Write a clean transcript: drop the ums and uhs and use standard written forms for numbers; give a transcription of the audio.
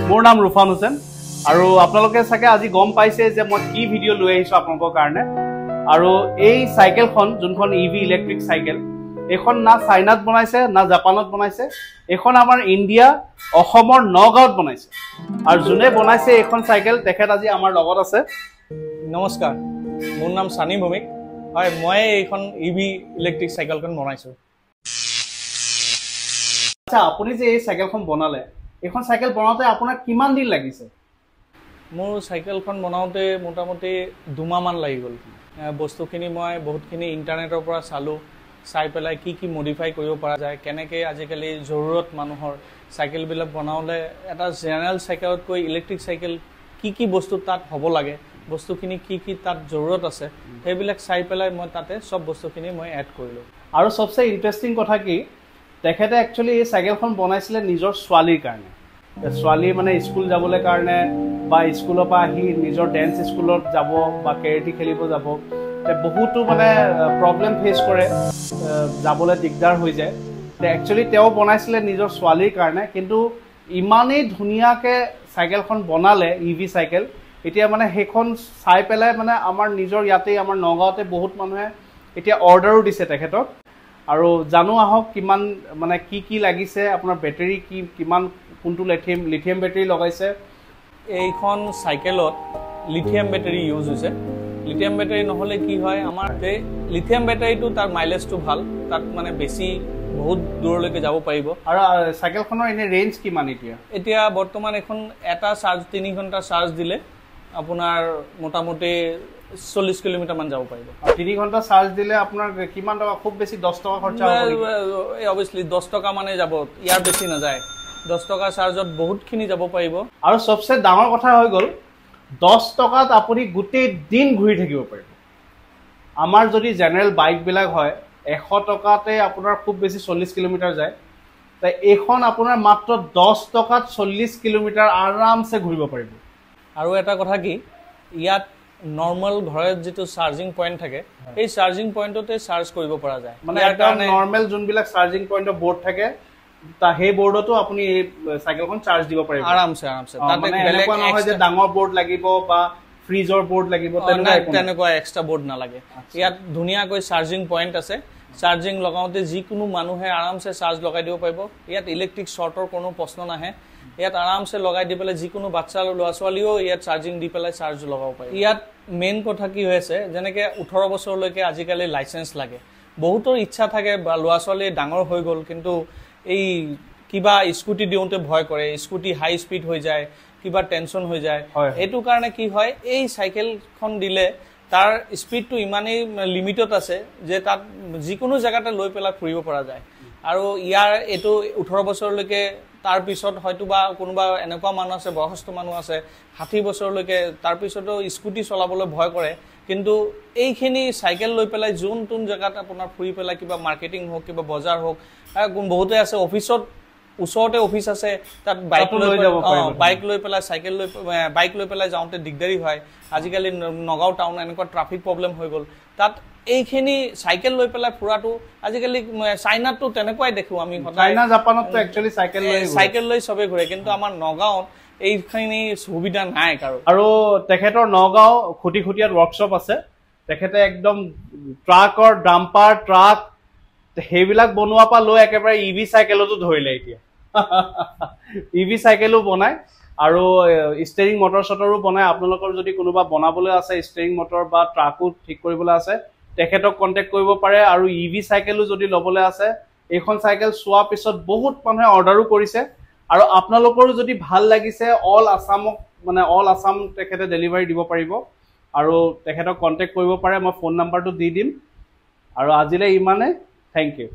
মোৰ নাম ৰুফান হুছেইন আৰু আপোনালোকে চাগে আজি গম পাইছে যে মই কি ভিডিঅ' লৈ আহিছোঁ আপোনালোকৰ কাৰণে। আৰু এই চাইকেলখন যোনখন ইভি ইলেক্ট্ৰিক চাইকেল, এইখন না চাইনাত বনাইছে না জাপানত বনাইছে, এইখন আমাৰ ইণ্ডিয়া অসমৰ নগাঁৱত বনাইছে। আৰু যোনে বনাইছে এইখন চাইকেল তেখেত আজি আমাৰ লগত আছে। নমস্কাৰ, মোৰ নাম সানী ভৌমিক। হয়, মই এইখন ইভি ইলেক্ট্ৰিক চাইকেলখন বনাইছোঁ। আচ্ছা, আপুনি যে এই চাইকেলখন বনালে, এইখন চাইকেল বনাওঁতে আপোনাৰ কিমান দিন লাগিছে? মোৰ চাইকেলখন বনাওঁতে মোটামুটি 2 মাহমান লাগি গ'ল। বস্তুখিনি মই বহুতখিনি ইণ্টাৰনেটৰ পৰা চালোঁ, চাই পেলাই কি মডিফাই কৰিব পৰা যায়, কেনেকৈ আজিকালি জৰুৰত মানুহৰ চাইকেলবিলাক বনাওঁতে এটা জেনেৰেল চাইকেলতকৈ ইলেক্ট্ৰিক চাইকেল কি বস্তু তাত হ'ব লাগে, বস্তুখিনি কি তাত জৰুৰত আছে, সেইবিলাক চাই পেলাই মই তাতে চব বস্তুখিনি মই এড কৰিলোঁ। আৰু চবচে ইণ্টাৰেষ্টিং কথা কি, তেখেতে একচুৱেলি এই চাইকেলখন বনাইছিলে নিজৰ ছোৱালীৰ কাৰণে। ছোৱালী মানে স্কুল যাবলৈ কাৰণে বা স্কুলৰ পৰা আহি নিজৰ ডেন্স স্কুলত যাব বা কেৰেটি খেলিব যাব, বহুতো মানে প্ৰব্লেম ফেচ কৰে, যাবলৈ দিগদাৰ হৈ যায়। একচুৱেলি তেওঁ বনাইছিলে নিজৰ ছোৱালীৰ কাৰণে, কিন্তু ইমানেই ধুনীয়াকৈ চাইকেলখন বনালে ইভি চাইকেল। এতিয়া মানে সেইখন চাই পেলাই মানে আমাৰ নিজৰ ইয়াতেই আমাৰ নগাঁৱতে বহুত মানুহে এতিয়া অৰ্ডাৰো দিছে তেখেতক। আৰু জানো আহক কিমান মানে কি লাগিছে, আপোনাৰ বেটেৰী কিমান, কোনটো লিথিয়াম বেটেৰী লগাইছে। এইখন চাইকেলত লিথিয়াম বেটেৰী ইউজ হৈছে। লিথিয়াম বেটাৰী নহ'লে কি হয়, আমাৰ এই লিথিয়াম বেটাৰীটো তাৰ মাইলেজটো ভাল, তাত মানে বেছি বহুত দূৰলৈকে যাব পাৰিব। আৰু চাইকেলখনৰ এনে ৰেঞ্জ কিমান এতিয়া বৰ্তমান এখন এটা চাৰ্জ 3 ঘণ্টা চাৰ্জ দিলে আপোনাৰ মোটামুটি 40 কিলোমিটাৰমান যাব পাৰিব। 3 ঘণ্টা চাৰ্জ দিলে আপোনাৰ কিমান টকা? খুব বেছি 10 টকা খৰচা হ'ব। অবভিয়াছলি 10 টকা মানে যাব, ইয়াৰ বেছি নাযায়। 10 টকা চাৰ্জত বহুতখিনি যাব পাৰিব। আৰু চবচে ডাঙৰ কথা হৈ গ'ল, 10 টকাত আপুনি গোটেই দিন ঘূৰি থাকিব পাৰিব। আমাৰ যদি জেনেৰেল বাইকবিলাক হয় 100 টকাতে আপোনাৰ খুব বেছি 40 কিলোমিটাৰ যায়, তাই এইখন আপোনাৰ মাত্ৰ 10 টকাত 40 কিলোমিটাৰ আৰামছে ঘূৰিব পাৰিব। আৰু এটা কথা কি, ইয়াত নৰ্মেল ঘৰত যিটো চাৰ্জিং পইণ্ট থাকে, এই চাৰ্জিং পইণ্টতে চাৰ্জ কৰিব পৰা যায়। মানে একদম নৰ্মেল যোনবিলাক চাৰ্জিং পইণ্টৰ বৰ্ড থাকে, সেই বৰ্ডতো আপুনি এই চাইকেলখন চাৰ্জ দিব পাৰিব আৰামছে। তাতে বেলেগ নহয় যে ডাঙৰ বৰ্ড লাগিব বা ফ্ৰিজৰ বৰ্ড লাগিব, তেনেকুৱা এক্সট্ৰা বৰ্ড নালাগে। ইয়াত ধুনীয়াকৈ চাৰ্জিং পইণ্ট আছে। চাৰ্জিং লগাওঁতে যিকোনো মানুহে আৰামছে চাৰ্জ লগাই দিব পাৰিব। ইয়াত ইলেক্ট্ৰিক শ্বৰ্টৰ কোনো প্ৰশ্ন নাহে। ইয়াত আৰামছে লগাই দি পেলাই যিকোনো বাচ্চা ল'ৰা ছোৱালীও ইয়াত চাৰ্জিং দি পেলাই চাৰ্জ লগাব পাৰে। ইয়াত মেইন কথা কি হৈ আছে, যেনেকৈ 18 বছৰলৈকে আজিকালি লাইচেঞ্চ লাগে। বহুতৰ ইচ্ছা থাকে বা ল'ৰা ছোৱালী ডাঙৰ হৈ গ'ল, কিন্তু এই কিবা স্কুটি দিওঁতে ভয় কৰে, স্কুটি হাই স্পীড হৈ যায়, কিবা টেনশ্যন হৈ যায়। এইটো কাৰণে কি হয়, এই চাইকেলখন দিলে তাৰ স্পীডটো ইমানেই লিমিটত আছে যে তাত যিকোনো জেগাতে লৈ পেলাই ফুৰিব পৰা যায়। আৰু ইয়াৰ এইটো 18 বছৰলৈকে, তাৰপিছত হয়তো বা কোনোবা এনেকুৱা মানুহ আছে, বয়সস্থ মানুহ আছে 60 বছৰলৈকে, তাৰপিছতো স্কুটি চলাবলৈ ভয় কৰে। কিন্তু এইখিনি চাইকেল লৈ পেলাই যোন জেগাত আপোনাৰ ফুৰি পেলাই, কিবা মাৰ্কেটিং হওক, কিবা বজাৰ হওক, বহুতে আছে অফিচত, ওচৰতে অফিচ আছে, তাত বাইক লৈ পেলাই বাইক লৈ পেলাই যাওঁতে দিগদাৰী হয়। আজিকালি নগাঁও টাউন এনেকুৱা ট্ৰাফিক প্ৰব্লেম হৈ গ'ল, তাত এইখিনি চাইকেল লৈ পেলাই ফুৰাটো আজিকালি চাইনাততো তেনেকুৱাই দেখোঁ আমি। চাইনা জাপানততো একচুৱেলি চাইকেল লৈ চবেই ঘূৰে, কিন্তু আমাৰ নগাঁৱত এইখিনি সুবিধা নাই কাৰো। আৰু তেখেতৰ নগাঁও খুটিয়াত ৱৰ্কশ্বপ আছে। তেখেতে একদম ট্ৰাকৰ, ডাম্পাৰ, ট্ৰাক সেইবিলাক বনোৱাৰ পৰা লৈ একেবাৰে ইভি চাইকেলতো ধৰিলে এতিয়া। ইভি চাইকেলো বনায় আৰু ষ্টেৰিং মটৰ চটৰো বনায়। আপোনালোকৰ যদি কোনোবা বনাবলৈ আছে, ষ্টেৰিং মটৰ বা ট্ৰাকো ঠিক কৰিবলৈ আছে, তেখেতক কণ্টেক্ট কৰিব পাৰে। আৰু ইভি চাইকেলো যদি ল'বলৈ আছে, এইখন চাইকেল চোৱাৰ পিছত বহুত মানুহে অৰ্ডাৰো কৰিছে। আৰু আপোনালোকৰো যদি ভাল লাগিছে, অল আছাম তেখেতে ডেলিভাৰী দিব পাৰিব। আৰু তেখেতক কণ্টেক্ট কৰিব পাৰে, মই ফোন নাম্বাৰটো দি দিম। আৰু আজিলৈ ইমানে, থেংক ইউ।